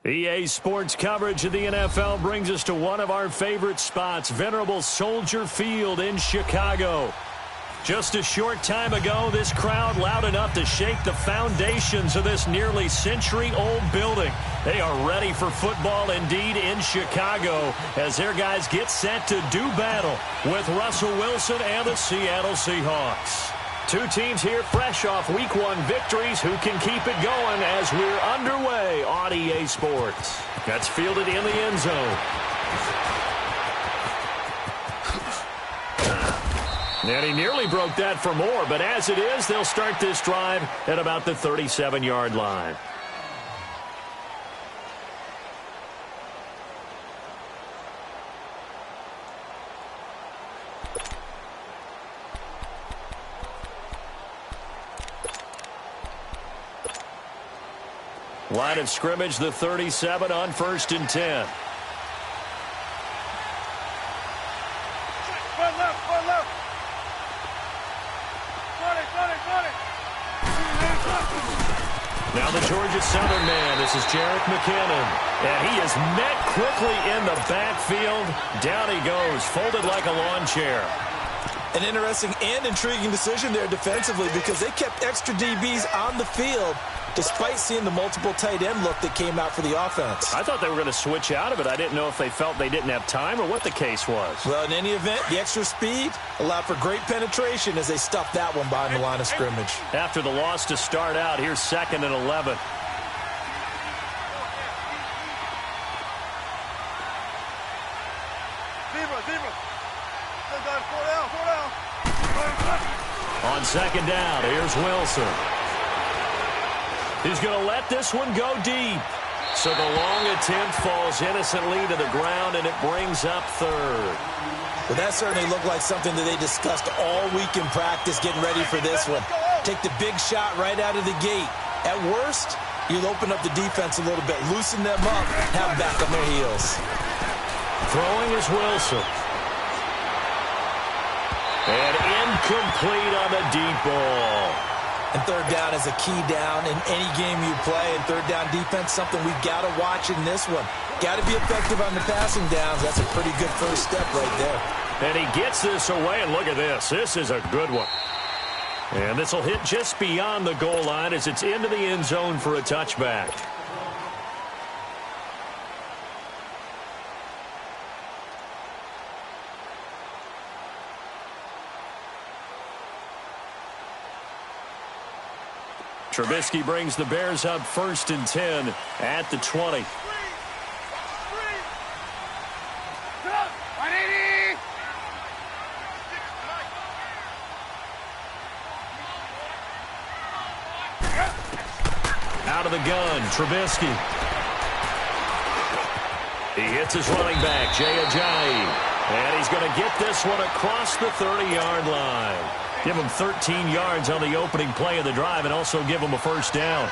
EA Sports coverage of the NFL brings us to one of our favorite spots, venerable Soldier Field in Chicago. Just a short time ago, this crowd loud enough to shake the foundations of this nearly century-old building. They are ready for football indeed in Chicago as their guys get set to do battle with Russell Wilson and the Seattle Seahawks. Two teams here fresh off Week 1 victories who can keep it going as we're underway on EA Sports. That's fielded in the end zone. And he nearly broke that for more, but as it is, they'll start this drive at about the 37-yard line. Line of scrimmage, the 37 on 1st and 10. Now the Georgia Southern man, this is Jerick McKinnon. And he is met quickly in the backfield. Down he goes, folded like a lawn chair. An interesting and intriguing decision there defensively because they kept extra DBs on the field despite seeing the multiple tight end look that came out for the offense. I thought they were going to switch out of it. I didn't know if they felt they didn't have time or what the case was. Well, in any event, the extra speed allowed for great penetration as they stuffed that one behind the line of scrimmage. After the loss to start out, here's 2nd and 11. On 2nd down, here's Wilson. He's going to let this one go deep. So the long attempt falls innocently to the ground, and it brings up 3rd. Well, that certainly looked like something that they discussed all week in practice getting ready for this one. Take the big shot right out of the gate. At worst, you'll open up the defense a little bit, loosen them up, have them back on their heels. Throwing is Wilson. And incomplete on the deep ball. And 3rd down is a key down in any game you play. And 3rd down defense, something we've got to watch in this one. Got to be effective on the passing downs. That's a pretty good first step right there. And he gets this away, and look at this. This is a good one. And this will hit just beyond the goal line as it's into the end zone for a touchback. Trubisky brings the Bears up 1st and 10 at the 20. Out of the gun, Trubisky. He hits his running back, Jay Ajayi. And he's going to get this one across the 30-yard line. Give him 13 yards on the opening play of the drive and also give him a 1st down.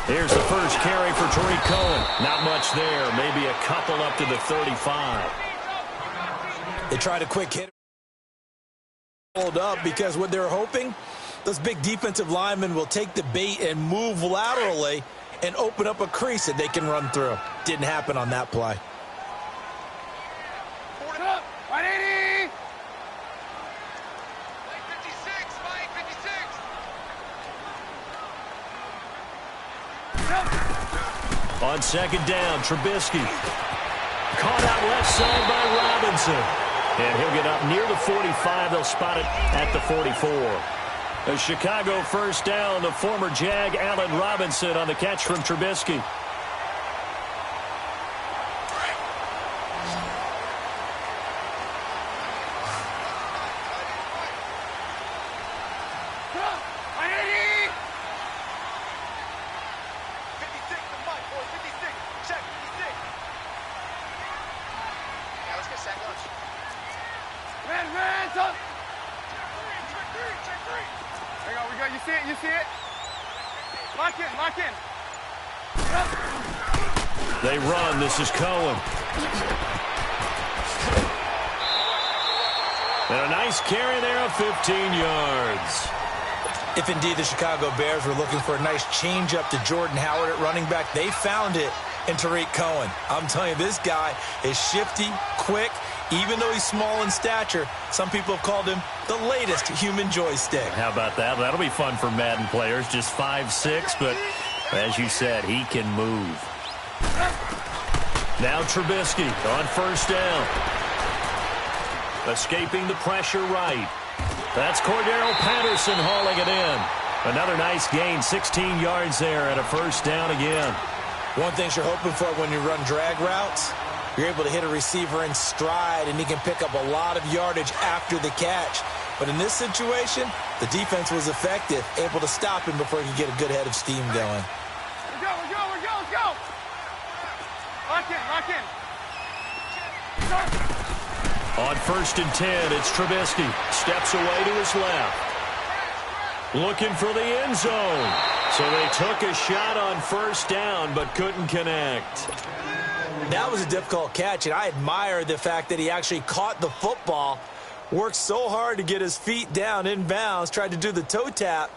Here's the first carry for Tariq Cohen. Not much there. Maybe a couple up to the 35. They tried a quick hit. Hold up because what they're hoping, those big defensive linemen will take the bait and move laterally and open up a crease that they can run through. Didn't happen on that play. On 2nd down, Trubisky. Caught out left side by Robinson. And he'll get up near the 45. They'll spot it at the 44. A Chicago 1st down. The former Jag, Allen Robinson, on the catch from Trubisky. Let's get set, coach. There we go. You see it? You see it? Lock in, lock in. They run. This is Cohen. And a nice carry there of 15 yards. If indeed the Chicago Bears were looking for a nice change-up to Jordan Howard at running back, they found it in Tariq Cohen. I'm telling you, this guy is shifty, quick. Even though he's small in stature, some people have called him the latest human joystick. How about that? That'll be fun for Madden players. Just 5'6", but as you said, he can move. Now Trubisky on first down. Escaping the pressure right. That's Cordero Patterson hauling it in. Another nice gain, 16 yards there and a first down again. One thing you're hoping for when you run drag routes, you're able to hit a receiver in stride, and he can pick up a lot of yardage after the catch. But in this situation, the defense was effective, able to stop him before he could get a good head of steam going. Let's go, let's go, let's go, let's go. Lock in, lock in. On first and 10, it's Trubisky. Steps away to his left. Looking for the end zone. So they took a shot on first down, but couldn't connect. That was a difficult catch, and I admire the fact that he actually caught the football, worked so hard to get his feet down inbounds, tried to do the toe tap.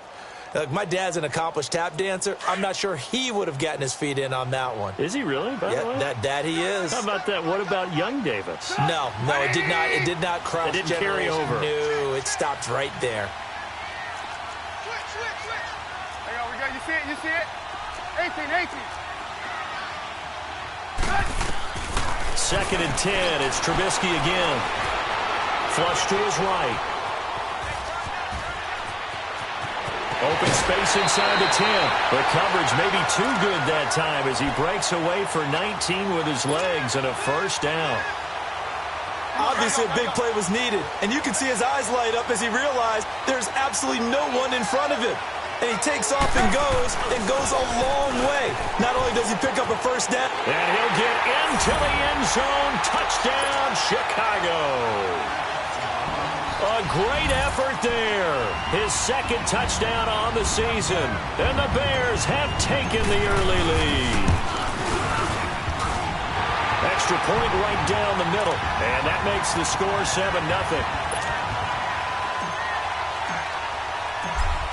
Look, my dad's an accomplished tap dancer. I'm not sure he would have gotten his feet in on that one. Is he really, by the way? That he is. How about that? What about young Davis? No, it did not. It did not cross. It didn't carry over. No, it stopped right there. There we go. You see it? You see it? 18. Second and 10. It's Trubisky again. Flush to his right. Open space inside the 10. The coverage may be too good that time as he breaks away for 19 with his legs and a first down. Obviously, a big play was needed, and you can see his eyes light up as he realized there's absolutely no one in front of him. And he takes off and goes a long way. Not only does he pick up a first down, and he'll get into the end zone. Touchdown, Chicago. A great effort there. His second touchdown on the season. And the Bears have taken the early lead. Extra point right down the middle. And that makes the score 7-0.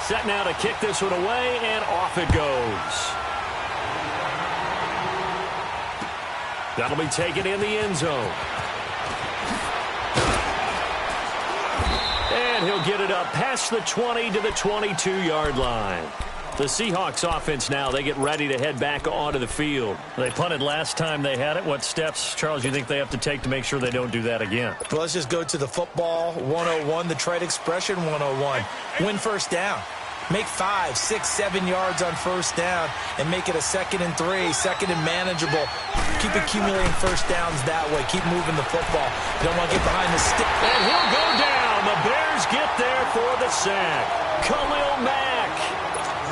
Set now to kick this one away, and off it goes. That'll be taken in the end zone. And he'll get it up past the 20 to the 22-yard line. The Seahawks offense now, they get ready to head back onto the field. They punted last time they had it. What steps, Charles, you think they have to take to make sure they don't do that again? Well, let's just go to the football 101, the trade expression 101. Win first down. Make 5, 6, 7 yards on first down and make it a 2nd and 3, second and manageable. Keep accumulating first downs that way. Keep moving the football. You don't want to get behind the stick. And he'll go down. The Bears get there for the sack. Khalil Mack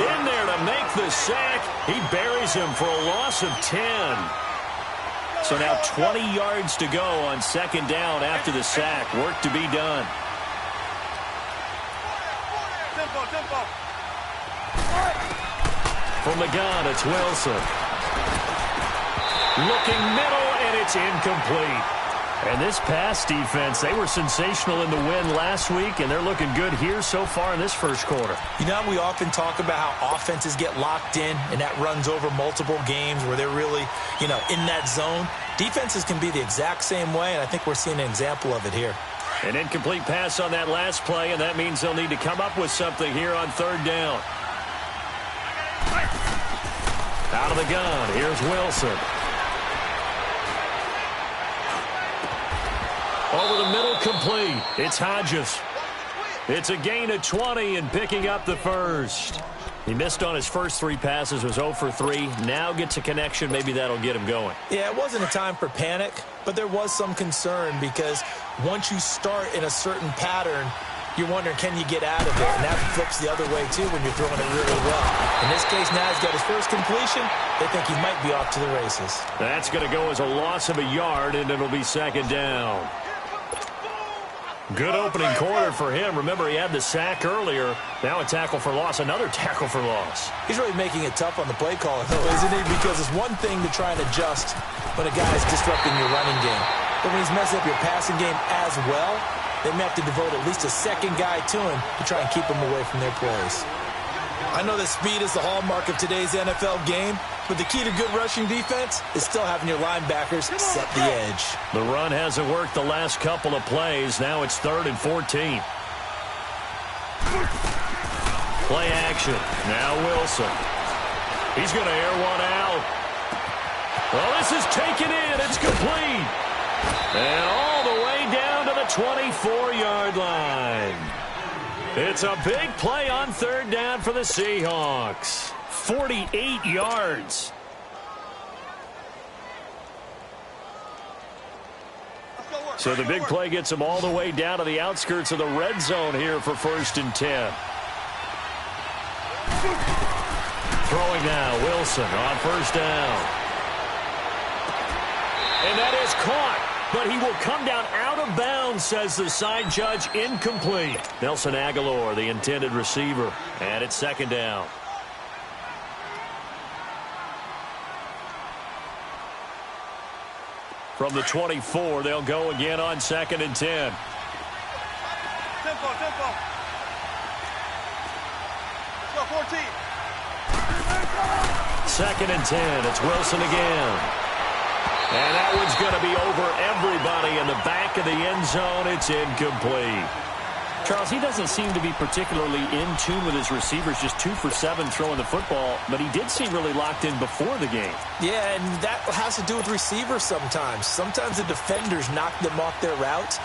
in there to make the sack. He buries him for a loss of 10. So now 20 yards to go on second down after the sack. Work to be done. Tempo. From the gun, it's Wilson. Looking middle, and it's incomplete. And this pass defense, they were sensational in the win last week, and they're looking good here so far in this first quarter. You know, we often talk about how offenses get locked in, and that runs over multiple games where they're really, in that zone. Defenses can be the exact same way, and I think we're seeing an example of it here. An incomplete pass on that last play, and that means they'll need to come up with something here on third down. Out of the gun, here's Wilson. Over the middle, complete. It's Hodges. It's a gain of 20 and picking up the first. He missed on his first 3 passes, was 0 for 3. Now gets a connection. Maybe that'll get him going. Yeah, it wasn't a time for panic, but there was some concern because once you start in a certain pattern, you're wondering, can you get out of it? And that flips the other way, too, when you're throwing it really well. In this case, now he's got his first completion. They think he might be off to the races. That's going to go as a loss of a yard, and it'll be second down. Good opening quarter for him. Remember, he had the sack earlier. Now a tackle for loss, another tackle for loss. He's really making it tough on the play caller, though, isn't he? Because it's one thing to try and adjust when a guy is disrupting your running game. But when he's messing up your passing game as well, they may have to devote at least a second guy to him to try and keep him away from their plays. I know that speed is the hallmark of today's NFL game, but the key to good rushing defense is still having your linebackers set the edge. The run hasn't worked the last couple of plays. Now it's 3rd and 14. Play action. Now Wilson. He's going to air one out. Well, this is taken in. It's complete. And all the way down to the 24-yard line. It's a big play on 3rd down for the Seahawks. 48 yards. So the big play gets them all the way down to the outskirts of the red zone here for 1st and 10. Throwing now, Wilson on 1st down. And that is caught. But he will come down out of bounds, says the side judge. Incomplete. Nelson Agholor, the intended receiver. And it's 2nd down. From the 24, they'll go again on 2nd and 10. Tempo. Let's go, 14. 2nd and 10. It's Wilson again. And that one's going to be over everybody in the back of the end zone. It's incomplete. Charles, he doesn't seem to be particularly in tune with his receivers, just 2 for 7 throwing the football, but he did seem really locked in before the game. Yeah, and that has to do with receivers sometimes. Sometimes the defenders knock them off their routes,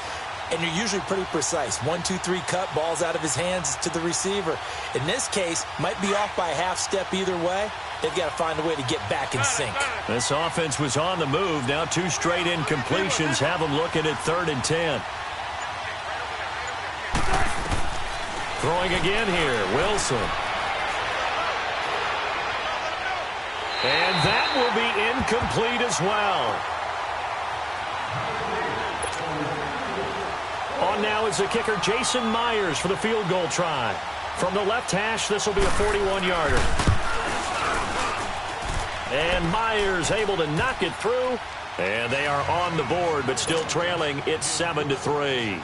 and you're usually pretty precise. 1, 2, 3 cut, balls out of his hands to the receiver. In this case, might be off by a half step either way. They've got to find a way to get back in sync. This offense was on the move. Now 2 straight incompletions have them looking at 3rd and 10. Throwing again here, Wilson. And that will be incomplete as well. On now is the kicker, Jason Myers, for the field goal try. From the left hash, this will be a 41-yarder. And Myers able to knock it through. And they are on the board, but still trailing. It's 7-3.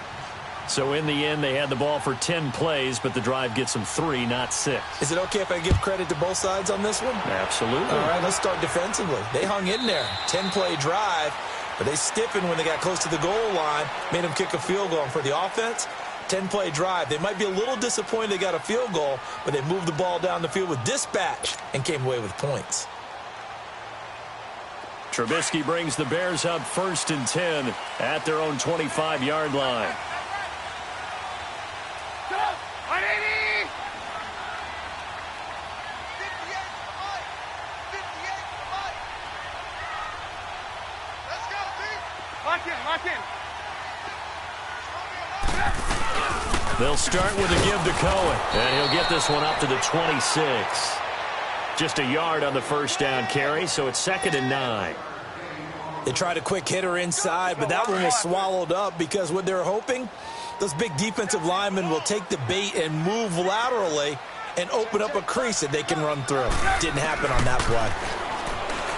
So in the end, they had the ball for 10 plays, but the drive gets them 3, not 6. Is it okay if I give credit to both sides on this one? Absolutely. All right, let's start defensively. They hung in there. 10-play drive, but they stiffened when they got close to the goal line, made them kick a field goal. And for the offense, 10-play drive. They might be a little disappointed they got a field goal, but they moved the ball down the field with dispatch and came away with points. Trubisky brings the Bears up 1st and 10 at their own 25-yard line. Lock in. They'll start with a give to Cohen, and he'll get this one up to the 26. Just a yard on the 1st down carry, so it's 2nd and 9. They tried a quick hitter inside, but that one was swallowed up because what they're hoping, those big defensive linemen will take the bait and move laterally and open up a crease that they can run through. Didn't happen on that play.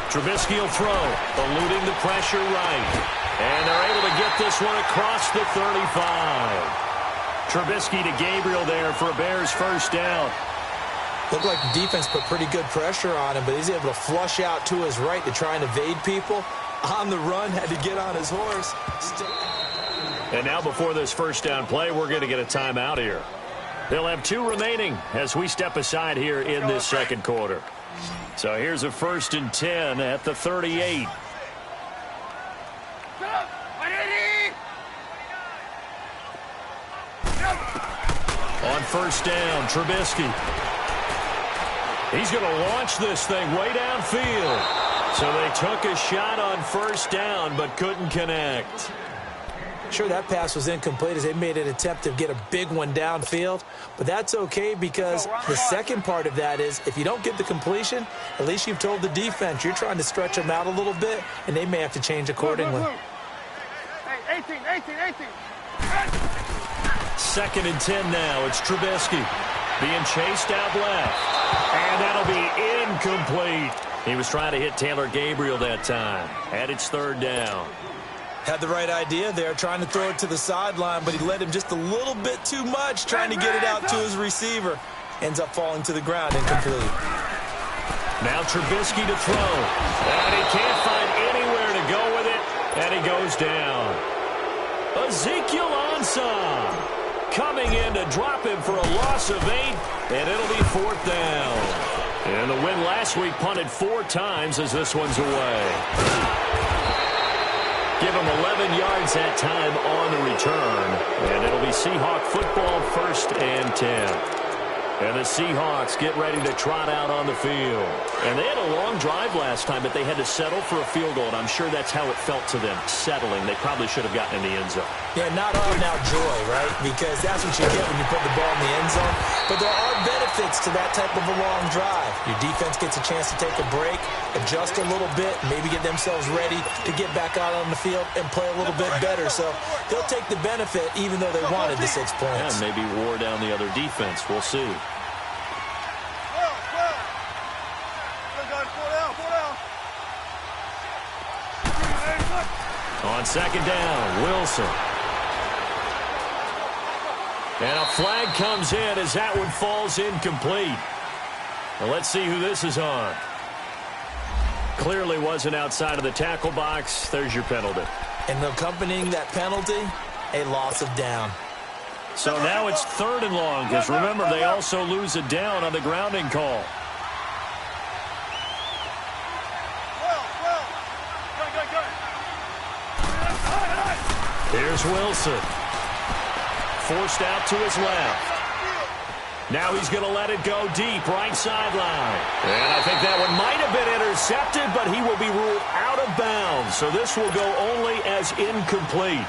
Trubisky will throw, eluding the pressure right. And they're able to get this one across the 35. Trubisky to Gabriel there for a Bears 1st down. Looked like the defense put pretty good pressure on him, but he's able to flush out to his right to try and evade people. On the run, had to get on his horse. And now before this 1st down play, we're going to get a timeout here. They'll have 2 remaining as we step aside here in this 2nd quarter. So here's a 1st and 10 at the 38. On 1st down, Trubisky. He's going to launch this thing way downfield. So they took a shot on 1st down, but couldn't connect. Sure, that pass was incomplete as they made an attempt to get a big one downfield, but that's okay because the second part of that is if you don't get the completion, at least you've told the defense you're trying to stretch them out a little bit, and they may have to change accordingly. Hey, 18. 2nd and 10 now. It's Trubisky being chased out left. And that'll be incomplete. He was trying to hit Taylor Gabriel that time. And it's 3rd down. Had the right idea there, trying to throw it to the sideline, but he led him just a little bit too much, trying to get it out to his receiver. Ends up falling to the ground, incomplete. Now Trubisky to throw. And he can't find anywhere to go with it. And he goes down. Ezekiel Ansah coming in to drop him for a loss of 8. And it'll be 4th down. And the win last week punted 4 times as this one's away. Give him 11 yards that time on the return. And it'll be Seahawk football, 1st and 10. And the Seahawks get ready to trot out on the field. And they had a long drive last time, but they had to settle for a field goal. And I'm sure that's how it felt to them, settling. They probably should have gotten in the end zone. Yeah, not all now joy, right? Because that's what you get when you put the ball in the end zone. But there are benefits to that type of a long drive. Your defense gets a chance to take a break, adjust a little bit, maybe get themselves ready to get back out on the field and play a little bit better. So they'll take the benefit even though they wanted the 6 points. Yeah, maybe wore down the other defense. We'll see. On 2nd down, Wilson. And a flag comes in as that one falls incomplete. Well, let's see who this is on. Clearly wasn't outside of the tackle box. There's your penalty. And accompanying that penalty, a loss of down. So now it's 3rd and long, because remember, they also lose a down on the grounding call. Here's Wilson. Forced out to his left. Now he's going to let it go deep, right sideline. And I think that one might have been intercepted, but he will be ruled out of bounds. So this will go only as incomplete.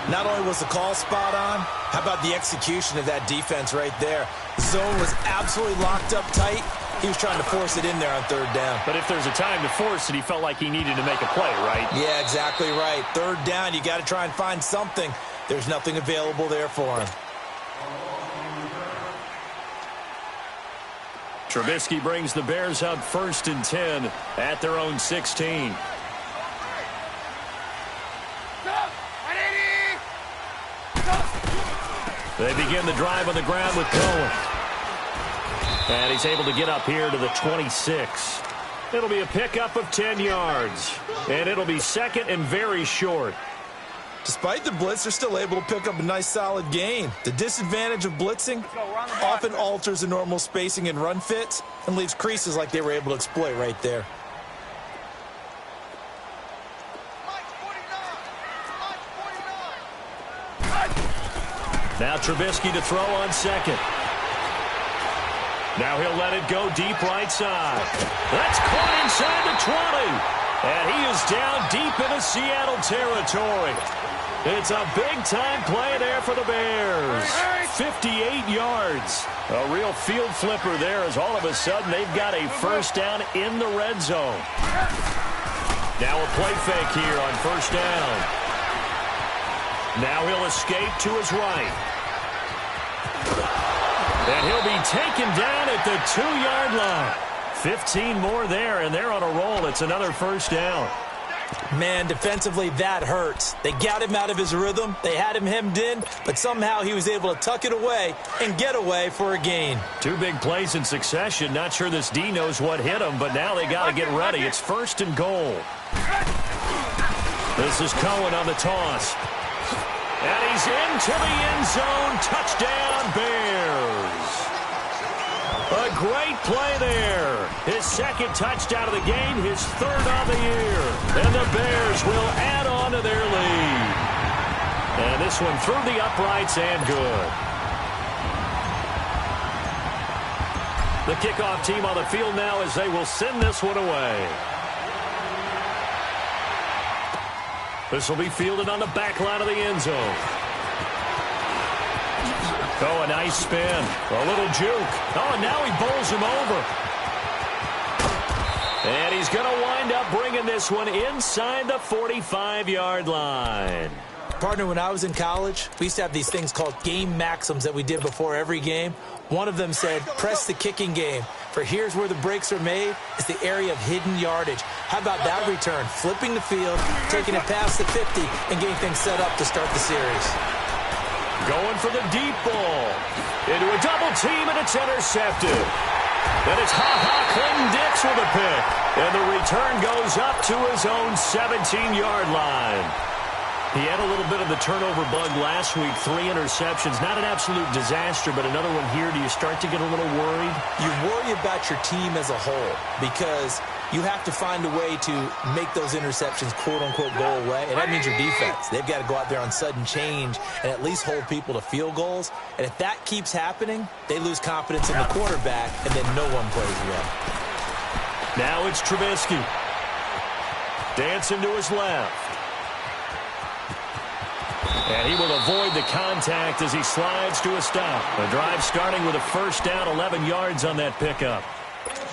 Not only was the call spot on, how about the execution of that defense right there? The zone was absolutely locked up tight. He was trying to force it in there on 3rd down. But if there's a time to force it, he felt like he needed to make a play, right? Yeah, exactly right. 3rd down, you got to try and find something. There's nothing available there for him. Trubisky brings the Bears up 1st and 10 at their own 16. They begin the drive on the ground with Cohen. And he's able to get up here to the 26. It'll be a pickup of 10 yards. And it'll be 2nd and very short. Despite the blitz, they're still able to pick up a nice solid gain. The disadvantage of blitzing often alters the normal spacing and run fits and leaves creases like they were able to exploit right there. Now Trubisky to throw on 2nd. Now he'll let it go deep right side. That's caught inside the 20. And he is down deep into Seattle territory. It's a big-time play there for the Bears. 58 yards. A real field flipper there as all of a sudden they've got a 1st down in the red zone. Now a play fake here on 1st down. Now he'll escape to his right. And he'll be taken down at the 2-yard line. 15 more there, and they're on a roll. It's another 1st down. Man, defensively, that hurts. They got him out of his rhythm. They had him hemmed in, but somehow he was able to tuck it away and get away for a gain. 2 big plays in succession. Not sure this D knows what hit him, but now they got to get ready. It's 1st and goal. This is Cohen on the toss. And he's into the end zone. Touchdown, Bears. A great play there. His 2nd touchdown of the game, his 3rd of the year. And the Bears will add on to their lead. And this one through the uprights and good. The kickoff team on the field now as they will send this one away. This will be fielded on the back line of the end zone. Oh, a nice spin. A little juke. Oh, and now he bowls him over. And he's going to wind up bringing this one inside the 45-yard line. Partner, when I was in college, we used to have these things called game maxims that we did before every game. One of them said, press the kicking game. For here's where the breaks are made, it's the area of hidden yardage. How about that return? Flipping the field, taking it past the 50, and getting things set up to start the series. Going for the deep ball. Into a double team, and it's intercepted. And it's Clinton Dix with a pick. And the return goes up to his own 17-yard line. He had a little bit of the turnover bug last week, 3 interceptions. Not an absolute disaster, but another one here. Do you start to get a little worried? You worry about your team as a whole because you have to find a way to make those interceptions, quote-unquote, go away. And that means your defense. They've got to go out there on sudden change and at least hold people to field goals. And if that keeps happening, they lose confidence in the quarterback, and then no one plays well. Now it's Trubisky. Dancing to his left. And he will avoid the contact as he slides to a stop. The drive starting with a first down, 11 yards on that pickup.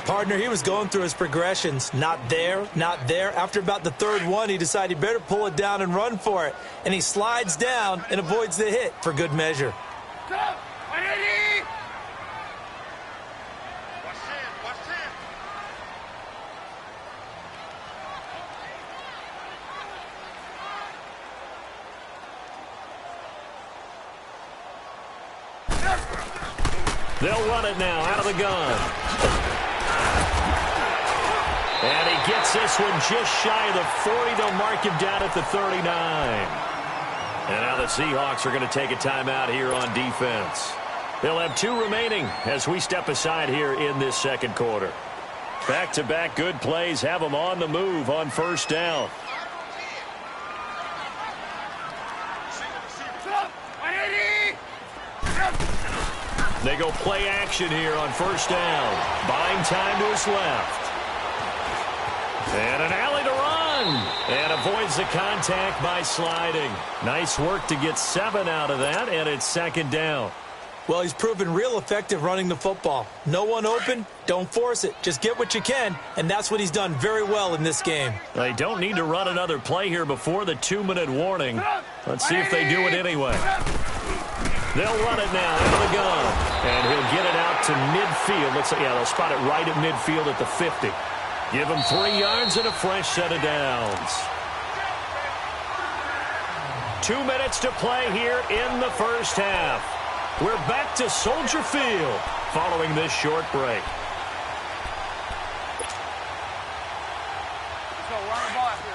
Partner, he was going through his progressions. Not there, not there. After about the third one, he decided he better pull it down and run for it. And he slides down and avoids the hit for good measure. They'll run it now out of the gun. And he gets this one just shy of the 40. They'll mark him down at the 39. And now the Seahawks are going to take a timeout here on defense. They'll have 2 remaining as we step aside here in this second quarter. Back-to-back good plays have them on the move on first down. They go play action here on first down. Buying time to his left. And an alley to run. And avoids the contact by sliding. Nice work to get 7 out of that, and it's second down. Well, he's proven real effective running the football. No one open, don't force it. Just get what you can, and that's what he's done very well in this game. They don't need to run another play here before the 2-minute warning. Let's see if they do it anyway. They'll run it now out of the gun. And he'll get it out to midfield. Let's say, yeah, they'll spot it right at midfield at the 50. Give him 3 yards and a fresh set of downs. 2 minutes to play here in the first half. We're back to Soldier Field following this short break. Let's go, we're on the ball out here.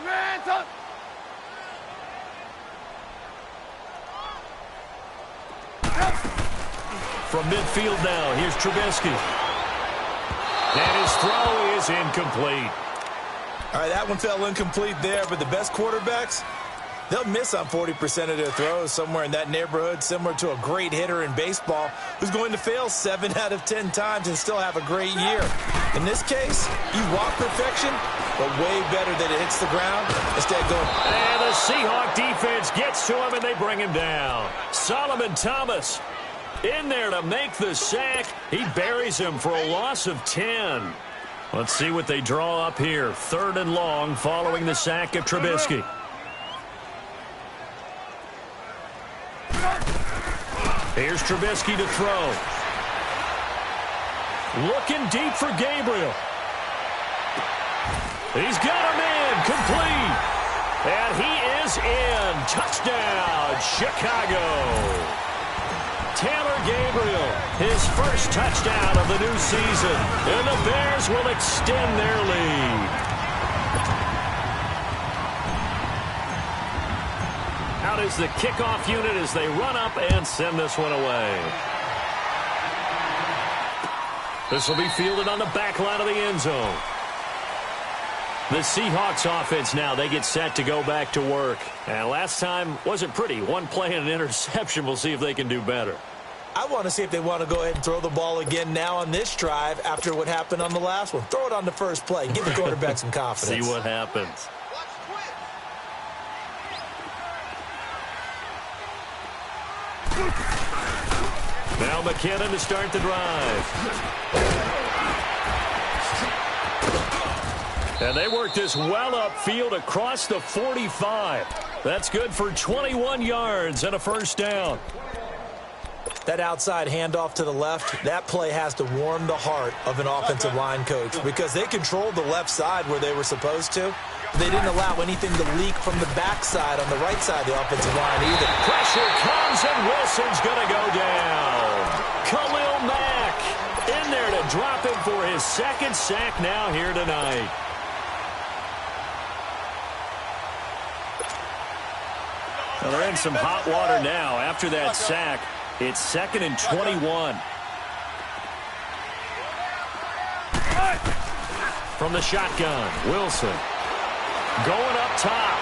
Man, son. From midfield now, here's Trubisky. And his throw is incomplete. All right, that one fell incomplete there, but the best quarterbacks, they'll miss on 40% of their throws, somewhere in that neighborhood, similar to a great hitter in baseball who's going to fail 7 out of 10 times and still have a great year. In this case, you want perfection, but way better that it hits the ground instead of going. And the Seahawk defense gets to him, and they bring him down. Solomon Thomas in there to make the sack. He buries him for a loss of 10. Let's see what they draw up here. 3rd and long following the sack of Trubisky. Here's Trubisky to throw. Looking deep for Gabriel. He's got him in. Complete. And he is in. Touchdown, Chicago. Taylor Gabriel, his first touchdown of the new season. And the Bears will extend their lead. Out is the kickoff unit as they run up and send this one away. This will be fielded on the back line of the end zone. The Seahawks offense now, they get set to go back to work. And last time wasn't pretty. 1 play and an interception. We'll see if they can do better. I want to see if they want to go ahead and throw the ball again now on this drive after what happened on the last one. Throw it on the first play. Give the quarterback some confidence. See what happens. Now McKinnon to start the drive. And they work this well upfield across the 45. That's good for 21 yards and a first down. That outside handoff to the left, that play has to warm the heart of an offensive line coach because they controlled the left side where they were supposed to. They didn't allow anything to leak from the backside on the right side of the offensive line either. Pressure comes, and Wilson's going to go down. Khalil Mack in there to drop him for his second sack now here tonight. Well, they're in some hot water now after that sack. It's 2nd and 21. From the shotgun, Wilson going up top.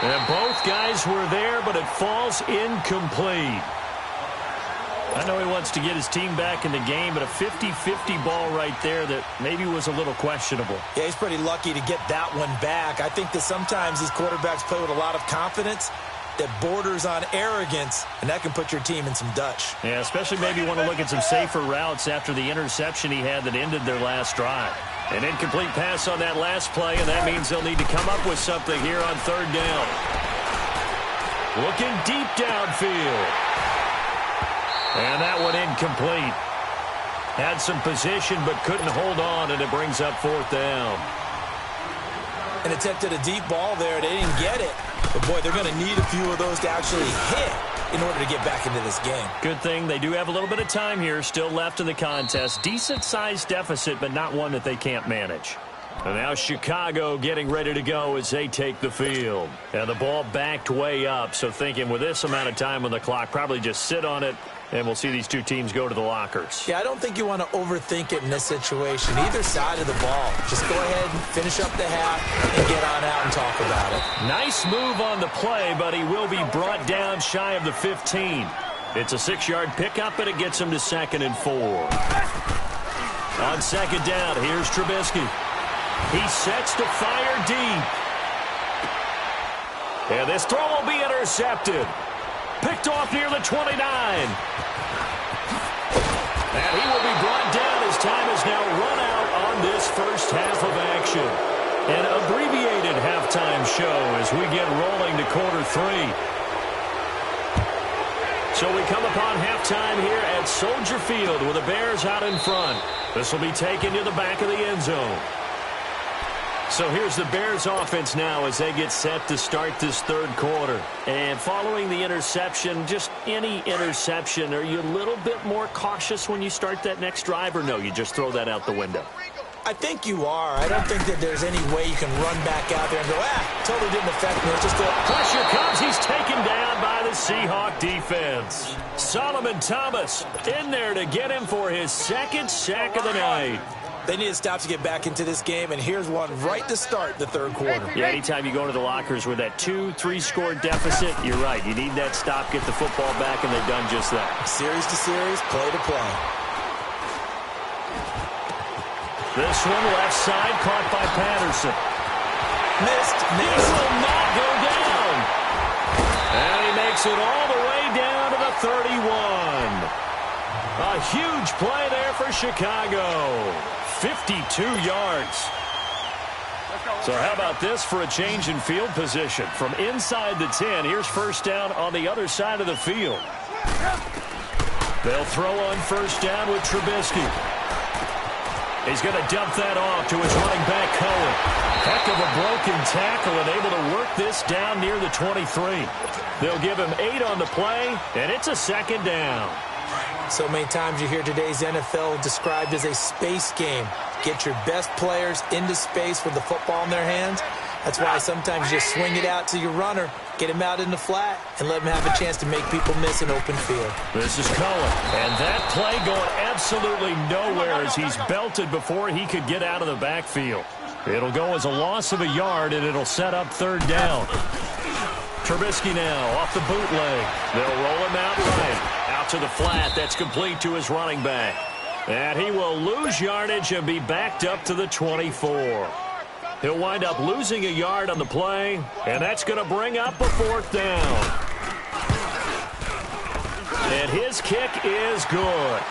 And both guys were there, but it falls incomplete. I know he wants to get his team back in the game, but a 50-50 ball right there that maybe was a little questionable. Yeah, he's pretty lucky to get that one back. I think that sometimes these quarterbacks play with a lot of confidence that borders on arrogance, and that can put your team in some Dutch. Yeah, especially maybe want to look at some safer routes after the interception he had that ended their last drive. An incomplete pass on that last play, and that means they'll need to come up with something here on 3rd down. Looking deep downfield. And that one incomplete. Had some position but couldn't hold on, and it brings up 4th down. An attempt at a deep ball there. They didn't get it. But, boy, they're going to need a few of those to actually hit in order to get back into this game. Good thing they do have a little bit of time here still left in the contest. Decent-sized deficit, but not one that they can't manage. And now Chicago getting ready to go as they take the field. And the ball backed way up, so thinking with this amount of time on the clock, probably just sit on it, and we'll see these two teams go to the lockers. Yeah, I don't think you want to overthink it in this situation. Either side of the ball. Just go ahead and finish up the half and get on out and talk about it. Nice move on the play, but he will be brought down shy of the 15. It's a 6-yard pickup, and it gets him to 2nd and 4. On 2nd down, here's Trubisky. He sets to fire deep. And this throw will be intercepted. Picked off near the 29. And he will be brought down as time is now run out on this first half of action. An abbreviated halftime show as we get rolling to quarter 3. So we come upon halftime here at Soldier Field with the Bears out in front. This will be taken to the back of the end zone. So here's the Bears offense now as they get set to start this 3rd quarter. And following the interception, just any interception, are you a little bit more cautious when you start that next drive, or no, you just throw that out the window? I think you are. I don't think that there's any way you can run back out there and go, totally didn't affect me. It's just a... Pressure comes. He's taken down by the Seahawk defense. Solomon Thomas in there to get him for his 2nd sack of the night. They need to stop to get back into this game, and here's one right to start the 3rd quarter. Yeah, anytime you go to the lockers with that 2-3-score deficit, you're right. You need that stop, get the football back, and they've done just that. Series to series, play to play. This one left side caught by Patterson. Missed. He will not go down. And he makes it all the way down to the 31. A huge play there for Chicago. 52 yards. So how about this for a change in field position? From inside the 10, here's 1st down on the other side of the field. They'll throw on 1st down with Trubisky. He's going to dump that off to his running back, Cohen. Heck of a broken tackle and able to work this down near the 23. They'll give him 8 on the play, and it's a 2nd down. So many times you hear today's NFL described as a space game. Get your best players into space with the football in their hands. That's why sometimes you just swing it out to your runner, get him out in the flat, and let him have a chance to make people miss an open field. This is Cohen, and that play going absolutely nowhere as he's belted before he could get out of the backfield. It'll go as a loss of a yard, and it'll set up 3rd down. Trubisky now off the bootleg. They'll roll him out right. Out to the flat. That's complete to his running back. And he will lose yardage and be backed up to the 24. He'll wind up losing a yard on the play, and that's going to bring up a 4th down. And his kick is good.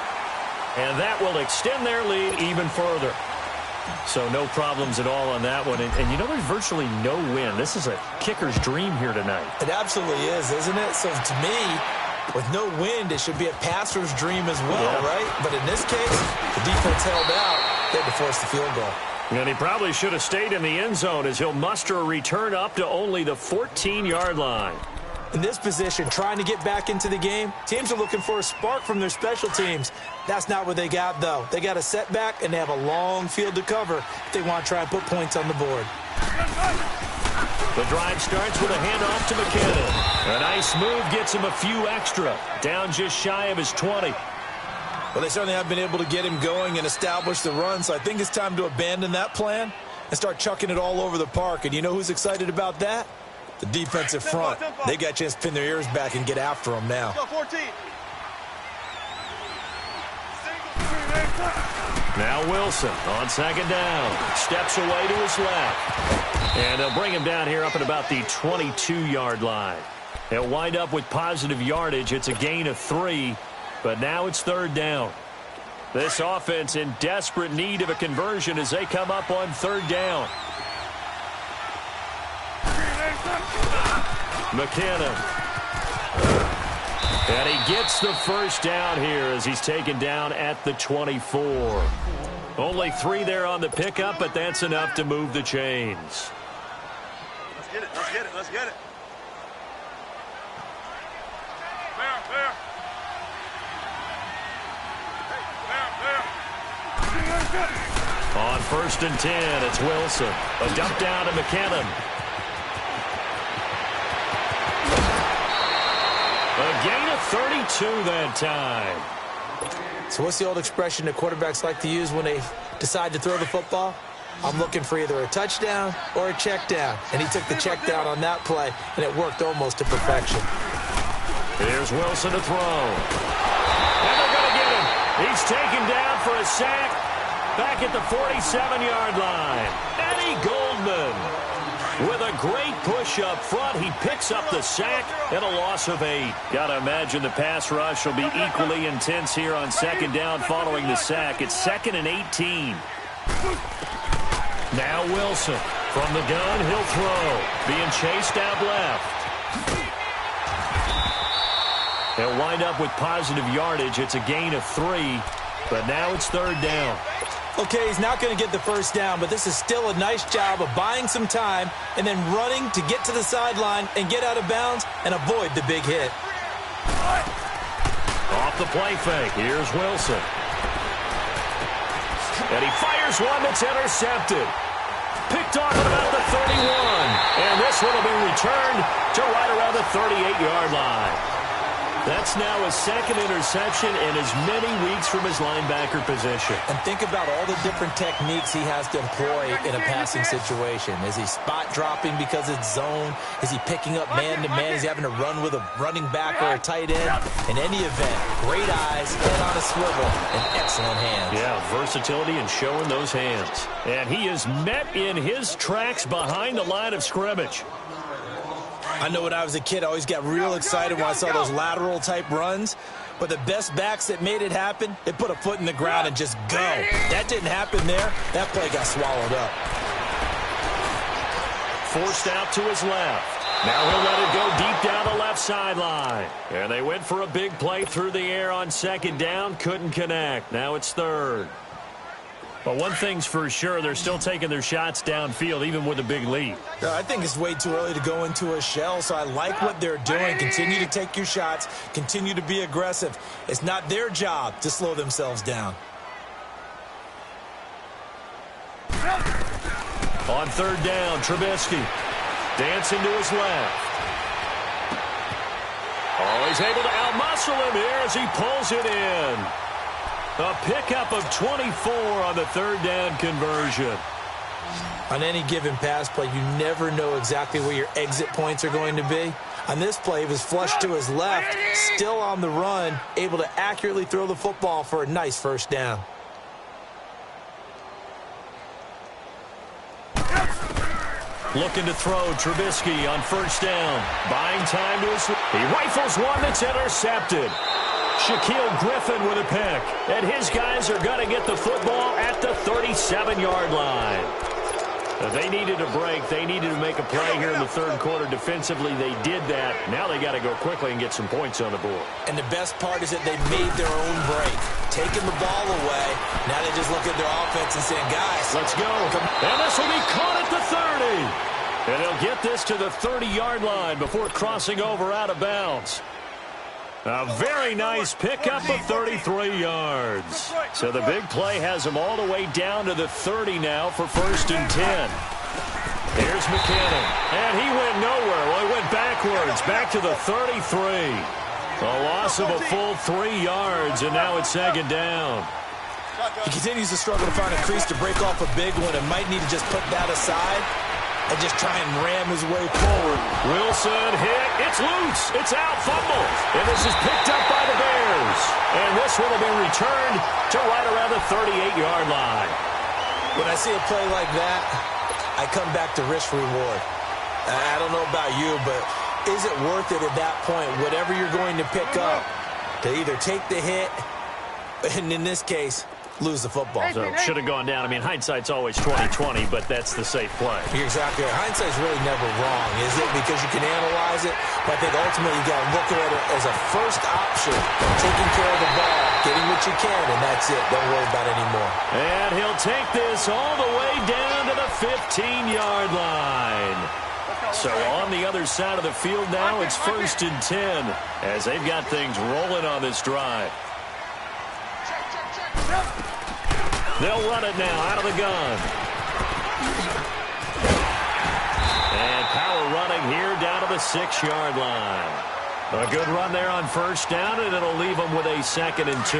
And that will extend their lead even further. So no problems at all on that one. And you know, there's virtually no wind. This is a kicker's dream here tonight. It absolutely is, isn't it? So to me, with no wind, it should be a passer's dream as well, right? But in this case, the defense held out. They had to force the field goal. And he probably should have stayed in the end zone as he'll muster a return up to only the 14-yard line. In this position, trying to get back into the game, teams are looking for a spark from their special teams. That's not what they got, though. They got a setback, and they have a long field to cover if they want to try and put points on the board. The drive starts with a handoff to McKinnon. A nice move gets him a few extra. Down just shy of his 20. Well, they certainly have been able to get him going and establish the run, so I think it's time to abandon that plan and start chucking it all over the park. And you know who's excited about that? The defensive front. They got a chance to pin their ears back and get after him now. Now Wilson on second down. Steps away to his left. And they'll bring him down here up at about the 22-yard line. They'll wind up with positive yardage. It's a gain of 3. But now it's third down. This offense in desperate need of a conversion as they come up on third down. McKinnon. And he gets the first down here as he's taken down at the 24. Only 3 there on the pickup, but that's enough to move the chains. Let's get it. Let's get it. Let's get it. Fair. On 1st and 10, it's Wilson. A dump down to McKinnon. A gain of 32 that time. So what's the old expression that quarterbacks like to use when they decide to throw the football? I'm looking for either a touchdown or a check down. And he took the check down on that play, and it worked almost to perfection. Here's Wilson to throw. And they're going to get him. He's taken down for a sack back at the 47-yard line. Eddie Goldman with a great push up front. He picks up the sack and a loss of 8. Got to imagine the pass rush will be equally intense here on second down following the sack. It's 2nd and 18. Now Wilson from the gun. He'll throw. Being chased out left. They'll wind up with positive yardage. It's a gain of 3, but now it's third down. Okay, he's not going to get the first down, but this is still a nice job of buying some time and then running to get to the sideline and get out of bounds and avoid the big hit. Off the play fake, here's Wilson. And he fires one that's intercepted. Picked off at about the 31. And this one will be returned to right around the 38-yard line. That's now his 2nd interception in as many weeks from his linebacker position. And think about all the different techniques he has to employ in a passing situation. Is he spot dropping because it's zone? Is he picking up man-to-man? Is he having to run with a running back or a tight end? In any event, great eyes, head on a swivel, and excellent hands. Yeah, versatility and showing those hands. And he is met in his tracks behind the line of scrimmage. I know when I was a kid, I always got real excited when I saw those lateral-type runs. But the best backs that made it happen, they put a foot in the ground and just go. That didn't happen there. That play got swallowed up. Forced out to his left. Now he'll let it go deep down the left sideline. And they went for a big play through the air on second down. Couldn't connect. Now it's third. But one thing's for sure, they're still taking their shots downfield, even with a big lead. I think it's way too early to go into a shell, so I like what they're doing. Continue to take your shots. Continue to be aggressive. It's not their job to slow themselves down. On third down, Trubisky dancing to his left. Oh, he's able to outmuscle him here as he pulls it in. A pickup of 24 on the third down conversion. On any given pass play, you never know exactly where your exit points are going to be. On this play, he was flushed to his left, still on the run, able to accurately throw the football for a nice first down. Looking to throw, Trubisky on first down. Buying time to his... He rifles one that's intercepted. Shaquille Griffin with a pick. And his guys are going to get the football at the 37-yard line. They needed a break. They needed to make a play here in the third quarter. Defensively, they did that. Now they got to go quickly and get some points on the board. And the best part is that they made their own break. Taking the ball away. Now they just look at their offense and saying, guys, let's go. And this will be caught at the 30. And they'll get this to the 30-yard line before crossing over out of bounds. A very nice pickup of 33 yards. So the big play has them all the way down to the 30 now for 1st and 10. Here's McKinnon. And he went nowhere. Well, he went backwards, back to the 33. A loss of a full 3 yards, and now it's 2nd down. He continues to struggle to find a crease to break off a big one and might need to just put that aside and just try and ram his way forward. Wilson hit. It's loose. It's out. Fumble. And this is picked up by the Bears. And this one will be returned to right around the 38-yard line. When I see a play like that, I come back to risk reward. I don't know about you, but is it worth it at that point, whatever you're going to pick up, to either take the hit, and in this case, lose the football? So should have gone down. I mean, hindsight's always 20/20, but that's the safe play. You're exactly right. Hindsight's really never wrong, is it? Because you can analyze it, but I think ultimately you got to look at it as a first option, taking care of the ball, getting what you can, and that's it. Don't worry about it anymore. And he'll take this all the way down to the 15-yard line. So on the other side of the field now, it's 1st and 10 as they've got things rolling on this drive. They'll run it now out of the gun. And power running here down to the 6-yard line. A good run there on 1st down, and it'll leave them with a 2nd and 2.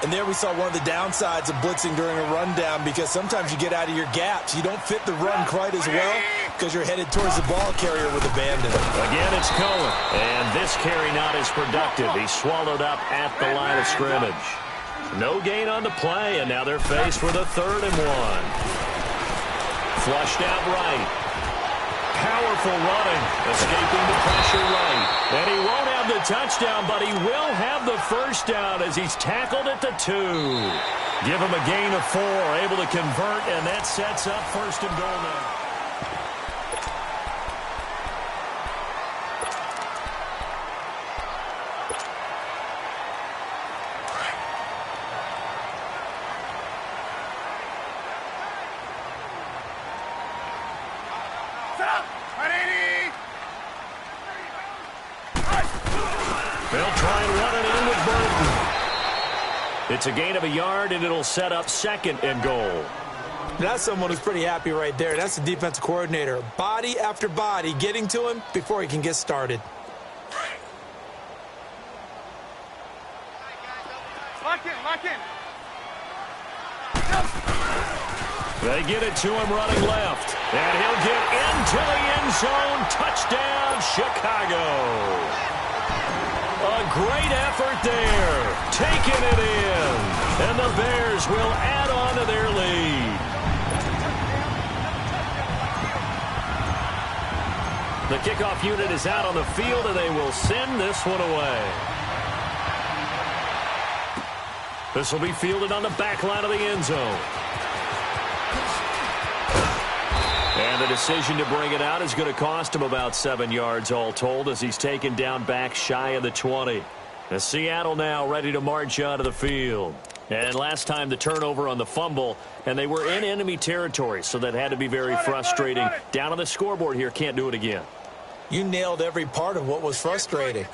And there we saw one of the downsides of blitzing during a rundown, because sometimes you get out of your gaps. You don't fit the run quite as well because you're headed towards the ball carrier with abandon. Again, it's Cohen. And this carry not as productive. He's swallowed up at the line of scrimmage. No gain on the play, and now they're faced with a 3rd and 1. Flushed out right. Powerful running, escaping the pressure right. And he won't have the touchdown, but he will have the 1st down as he's tackled at the 2. Give him a gain of 4, able to convert, and that sets up 1st and goal now. It's a gain of a yard, and it'll set up 2nd and goal. That's someone who's pretty happy right there. That's the defensive coordinator. Body after body getting to him before he can get started. Lock in. They get it to him running left. And he'll get into the end zone. Touchdown, Chicago. A great effort there. Taking it in. And the Bears will add on to their lead. The kickoff unit is out on the field, and they will send this one away. This will be fielded on the back line of the end zone. And the decision to bring it out is going to cost him about 7 yards all told, as he's taken down back shy of the 20. The Seattle now ready to march out of the field. And last time the turnover on the fumble, and they were in enemy territory, so that had to be very frustrating. Down on the scoreboard here, can't do it again. You nailed every part of what was frustrating.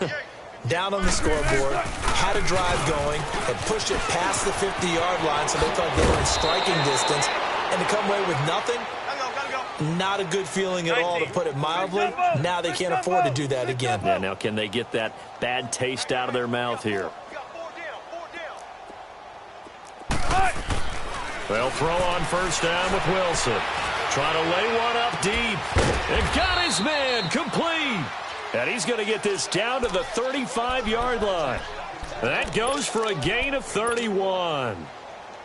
Down on the scoreboard, had a drive going, had pushed it past the 50-yard line so they thought they were in striking distance, and to come away with nothing, not a good feeling at all, to put it mildly. Now they can't afford to do that again. Yeah, now can they get that bad taste out of their mouth here? They'll throw on 1st down with Wilson. Trying to lay one up deep. And got his man complete. And he's going to get this down to the 35-yard line. That goes for a gain of 31.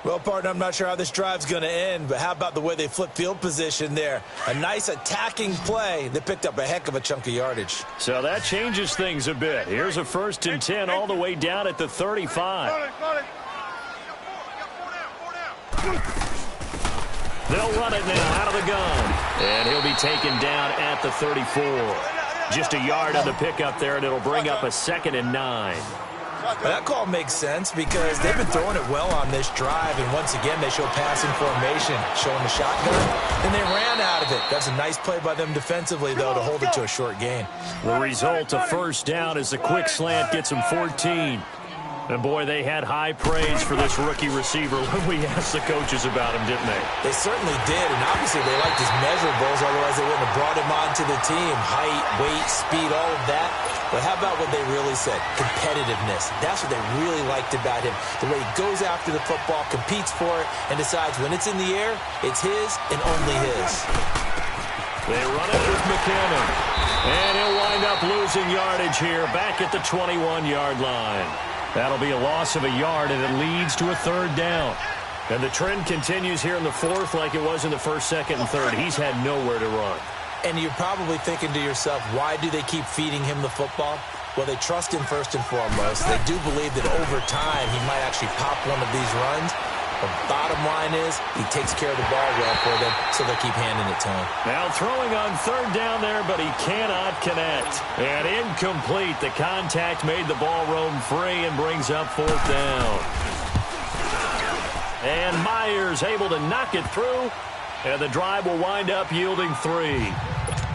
Well, partner, I'm not sure how this drive's going to end, but how about the way they flip field position there? A nice attacking play. They picked up a heck of a chunk of yardage. So that changes things a bit. Here's a 1st and 10 all the way down at the 35. They'll run it now out of the gun. And he'll be taken down at the 34. Just a yard on the pickup there, and it'll bring up a 2nd and 9. That call makes sense because they've been throwing it well on this drive, and once again they show passing formation, showing the shotgun, and they ran out of it. That's a nice play by them defensively, though, to hold it to a short gain. The result, a 1st down as the quick slant gets them 14. And, boy, they had high praise for this rookie receiver when we asked the coaches about him, didn't they? They certainly did, and obviously they liked his measurables, otherwise they wouldn't have brought him onto the team. Height, weight, speed, all of that. But how about what they really said? Competitiveness. That's what they really liked about him. The way he goes after the football, competes for it, and decides when it's in the air, it's his and only his. They run it with McKinnon. And he'll wind up losing yardage here back at the 21-yard line. That'll be a loss of a yard, and it leads to a 3rd down. And the trend continues here in the 4th like it was in the 1st, 2nd, and 3rd. He's had nowhere to run. And you're probably thinking to yourself, why do they keep feeding him the football? Well, they trust him first and foremost. They do believe that over time he might actually pop one of these runs. The bottom line is he takes care of the ball well for them, so they keep handing it to him. Now throwing on 3rd down there, but he cannot connect. And incomplete. The contact made the ball roam free and brings up 4th down. And Myers able to knock it through. And the drive will wind up yielding 3.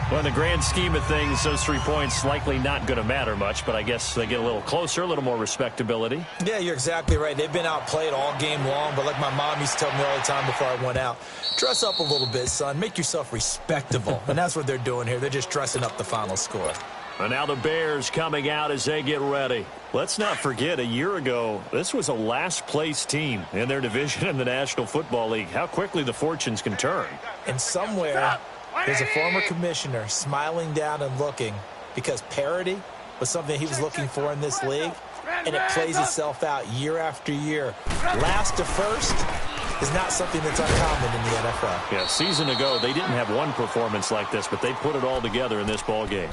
Well, in the grand scheme of things, those 3 points likely not going to matter much, but I guess they get a little closer, a little more respectability. Yeah, you're exactly right. They've been outplayed all game long, but like my mom used to tell me all the time before I went out, dress up a little bit, son. Make yourself respectable. And that's what they're doing here. They're just dressing up the final score. And now the Bears coming out as they get ready. Let's not forget, a year ago, this was a last-place team in their division in the National Football League. How quickly the fortunes can turn. And somewhere, there's a former commissioner smiling down and looking because parity was something he was looking for in this league, and it plays itself out year after year. Last to first is not something that's uncommon in the NFL. Yeah, a season ago, they didn't have one performance like this, but they put it all together in this ball game.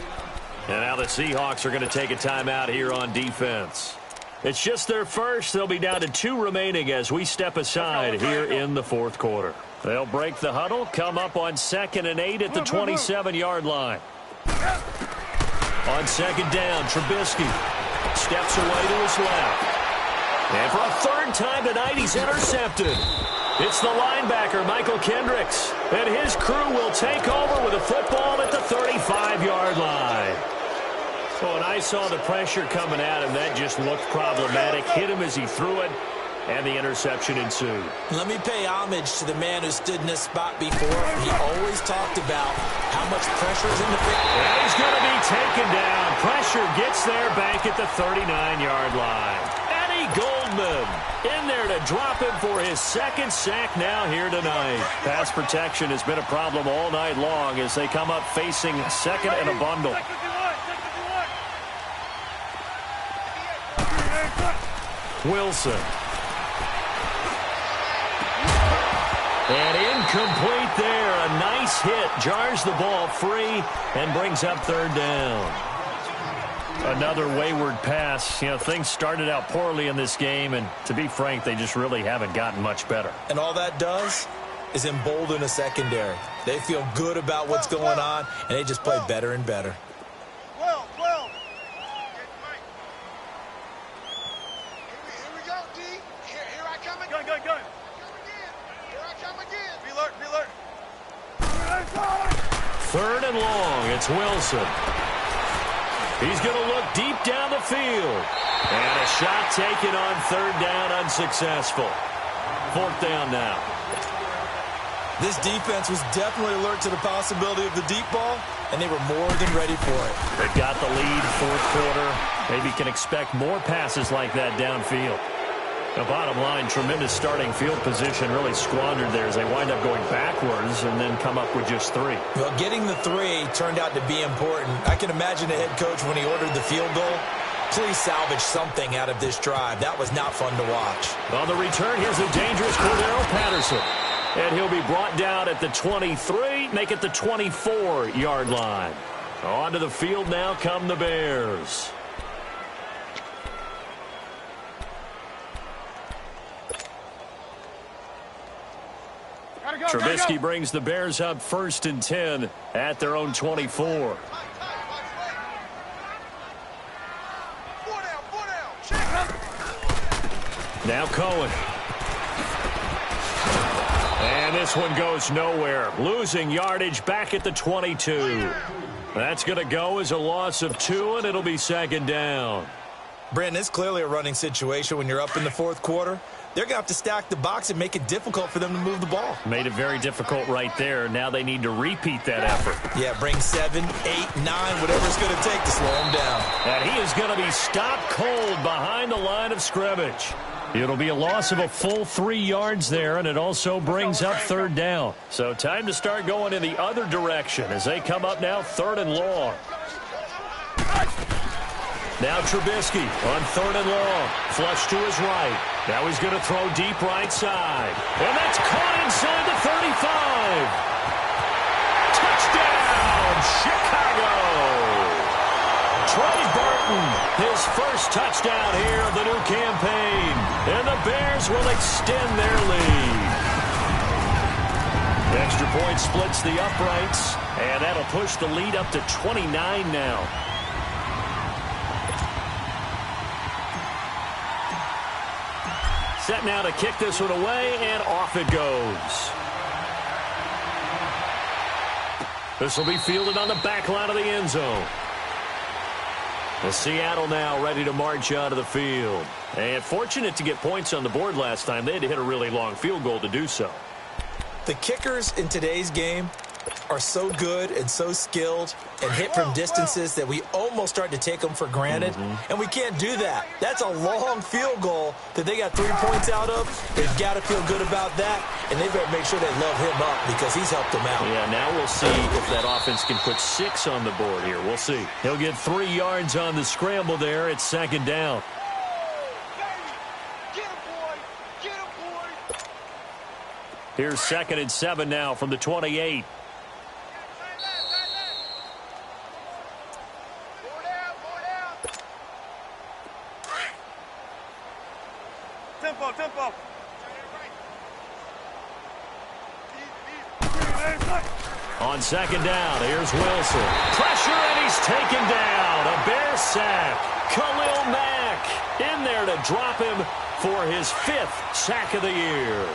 And now the Seahawks are going to take a timeout here on defense. It's just their first. They'll be down to 2 remaining as we step aside here in the 4th quarter. They'll break the huddle, come up on 2nd and 8 at the 27-yard line. On 2nd down, Trubisky steps away to his left. And for a 3rd time tonight, he's intercepted. It's the linebacker, Michael Kendricks. And his crew will take over with a football at the 35-yard line. Oh, and I saw the pressure coming at him. That just looked problematic. Hit him as he threw it, and the interception ensued. Let me pay homage to the man who stood in this spot before. He always talked about how much pressure is in the field. And he's going to be taken down. Pressure gets there back at the 39-yard line. Eddie Goldman in there to drop him for his 2nd sack now here tonight. Pass protection has been a problem all night long as they come up facing 2nd and a bundle. Wilson. And incomplete there. A nice hit. Jars the ball free and brings up 3rd down. Another wayward pass. You know, things started out poorly in this game, and to be frank, they just really haven't gotten much better. And all that does is embolden a secondary. They feel good about what's going on, and they just play better and better. Third and long, it's Wilson. He's going to look deep down the field. And a shot taken on 3rd down, unsuccessful. 4th down now. This defense was definitely alert to the possibility of the deep ball, and they were more than ready for it. They've got the lead, 4th quarter. Maybe can expect more passes like that downfield. The bottom line, tremendous starting field position, really squandered there as they wind up going backwards and then come up with just 3. Well, getting the 3 turned out to be important. I can imagine the head coach when he ordered the field goal. Please salvage something out of this drive. That was not fun to watch. On the return, here's a dangerous Cordero Patterson. And he'll be brought down at the 23, make it the 24-yard line. Onto the field now come the Bears. Trubisky brings the Bears up 1st and 10 at their own 24. Now Cohen. And this one goes nowhere. Losing yardage back at the 22. That's going to go as a loss of 2, and it'll be 2nd down. Brandon, it's clearly a running situation when you're up in the 4th quarter. They're going to have to stack the box and make it difficult for them to move the ball. Made it very difficult right there. Now they need to repeat that effort. Yeah, bring 7, 8, 9, whatever it's going to take to slow him down. And he is going to be stopped cold behind the line of scrimmage. It'll be a loss of a full 3 yards there, and it also brings up 3rd down. So time to start going in the other direction as they come up now 3rd and long. Now Trubisky on 3rd and long. Flush to his right. Now he's going to throw deep right side. And that's caught inside the 35. Touchdown, Chicago. Trey Burton, his first touchdown here of the new campaign. And the Bears will extend their lead. Extra point splits the uprights. And that'll push the lead up to 29 now. Set now to kick this one away, and off it goes. This will be fielded on the back line of the end zone. The Seattle now ready to march out of the field. And fortunate to get points on the board last time. They had to hit a really long field goal to do so. The kickers in today's game are so good and so skilled and hit from distances that we almost start to take them for granted. And we can't do that. That's a long field goal that they got 3 points out of. They've got to feel good about that, and they better make sure they love him up because he's helped them out. Yeah, now we'll see if that offense can put 6 on the board here. We'll see. He'll get 3 yards on the scramble there. It's 2nd down. Here's 2nd and 7 now from the 28. Tempo. On 2nd down, here's Wilson. Pressure, and he's taken down. A Bear sack. Khalil Mack in there to drop him for his 5th sack of the year.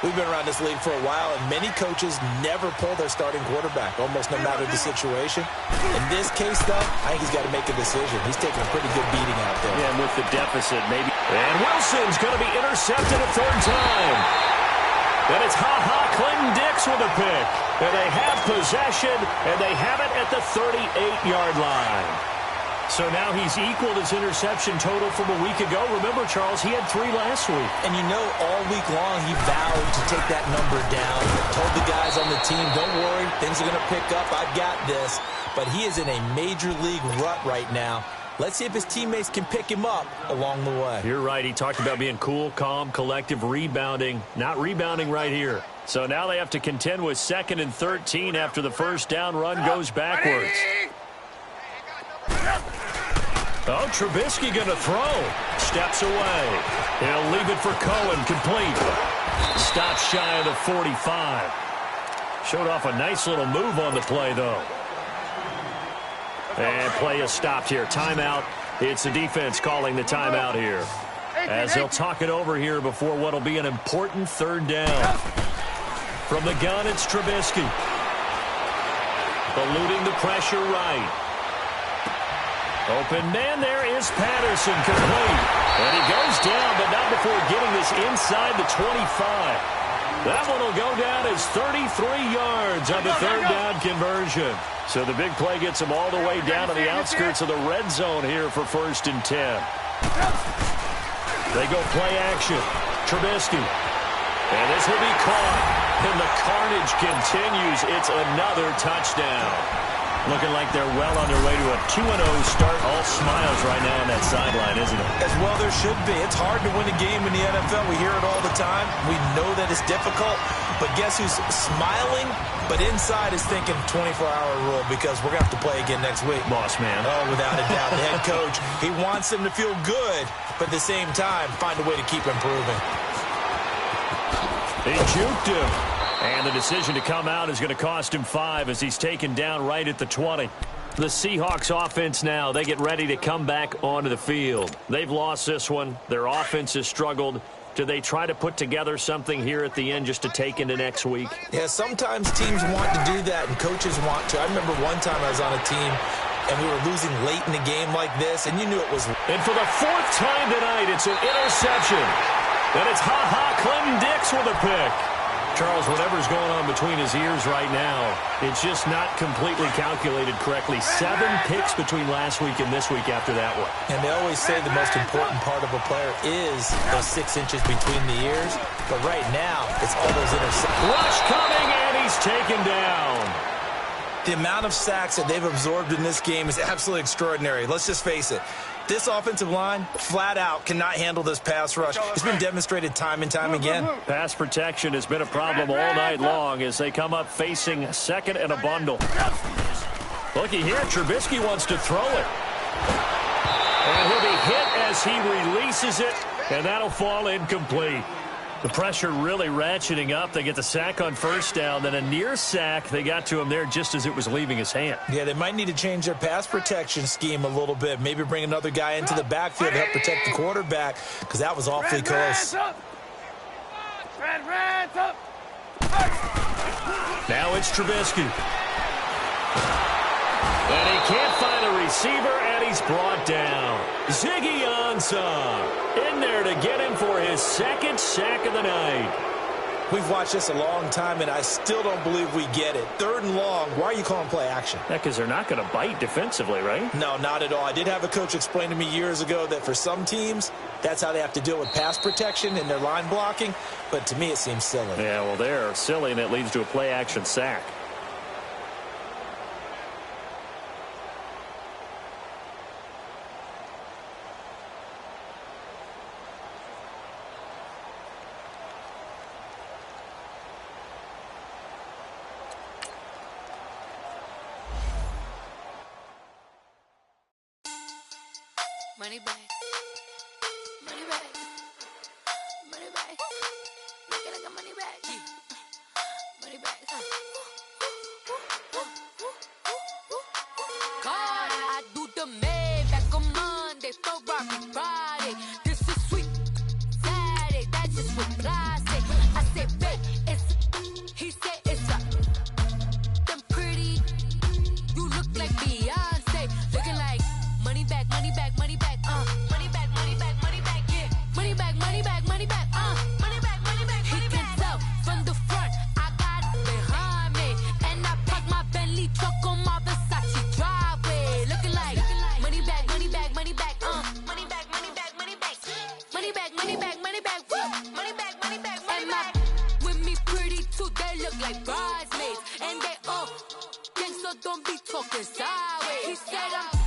We've been around this league for a while, and many coaches never pull their starting quarterback, almost no matter the situation. In this case, though, I think he's got to make a decision. He's taking a pretty good beating out there. Yeah, and with the deficit, maybe. And Wilson's going to be intercepted a 3rd time. And it's Clinton-Dix with a pick. And they have possession, and they have it at the 38-yard line. So now he's equaled his interception total from a week ago. Remember, Charles, he had 3 last week. And you know, all week long he vowed to take that number down. Told the guys on the team, don't worry, things are going to pick up. I've got this. But he is in a major league rut right now. Let's see if his teammates can pick him up along the way. You're right. He talked about being cool, calm, collective, rebounding. Not rebounding right here. So now they have to contend with 2nd and 13 after the first down run goes backwards. Oh, Trubisky going to throw. Steps away. He'll leave it for Cohen. Complete. Stops shy of the 45. Showed off a nice little move on the play, though. And play is stopped here. Timeout. It's the defense calling the timeout here. As they'll talk it over here before what will be an important 3rd down. From the gun, it's Trubisky. Eluding the pressure right. Open man, there is Patterson, complete. And he goes down, but not before getting this inside the 25. That one will go down as 33 yards on the 3rd down conversion. So the big play gets him all the way down to the outskirts of the red zone here for 1st and 10. They go play action. Trubisky. And this will be caught. And the carnage continues. It's another touchdown. Looking like they're well on their way to a 2-0 start. All smiles right now on that sideline, isn't it? As well there should be. It's hard to win a game in the NFL. We hear it all the time. We know that it's difficult. But guess who's smiling? But inside is thinking 24-hour rule because we're going to have to play again next week. Boss man. Oh, without a doubt. The head coach, he wants them to feel good, but at the same time, find a way to keep improving. He juked him. And the decision to come out is going to cost him 5 as he's taken down right at the 20. The Seahawks offense now, they get ready to come back onto the field. They've lost this one. Their offense has struggled. Do they try to put together something here at the end just to take into next week? Yeah, sometimes teams want to do that and coaches want to. I remember one time I was on a team and we were losing late in the game like this, and you knew it was. And for the 4th time tonight, it's an interception. And it's Clinton Dix with a pick. Charles, whatever's going on between his ears right now, it's just not completely calculated correctly. 7 picks between last week and this week after that one. And they always say the most important part of a player is those 6 inches between the ears. But right now, it's all those interceptions. Rush coming, and he's taken down. The amount of sacks that they've absorbed in this game is absolutely extraordinary. Let's just face it. This offensive line, flat out, cannot handle this pass rush. It's been demonstrated time and time again. Pass protection has been a problem all night long as they come up facing 2nd and a bundle. Looky here, Trubisky wants to throw it. And he'll be hit as he releases it, and that'll fall incomplete. The pressure really ratcheting up. They get the sack on 1st down, then a near sack. They got to him there just as it was leaving his hand. Yeah, they might need to change their pass protection scheme a little bit. Maybe bring another guy into the backfield to help protect the quarterback because that was awfully close. Now it's Trubisky. And he can't find a receiver, and he's brought down. Ziggy Ansah in there to get him for his 2nd sack of the night. We've watched this a long time, and I still don't believe we get it. 3rd and long, why are you calling play action? Yeah, because they're not going to bite defensively, right? No, not at all. I did have a coach explain to me years ago that for some teams, that's how they have to deal with pass protection and their line blocking. But to me, it seems silly. Yeah, well, they're silly, and it leads to a play action sack. Money back. Money back. Money back. Make it like a money back. Money back. God, I do the Maybach on Monday, Ferrari Friday. This is sweet Saturday. That's just what I say. I say, babe, it's. He said it's a. Them pretty. You look like Beyonce. Looking like money back, money back, money back. Money back, money back, money back, yeah. Money back, money back, money back, money back, money back, money back. He can tell from the front, I got it behind me. And I park my Bentley truck on my Versace driveway. Looking like money back, money back, money back, money back, money back, money back. Money back, money back, money back, money back, money back, money back. With me pretty too, they look like bridesmaids. And they all gang, so don't be talking sideways. He said I'm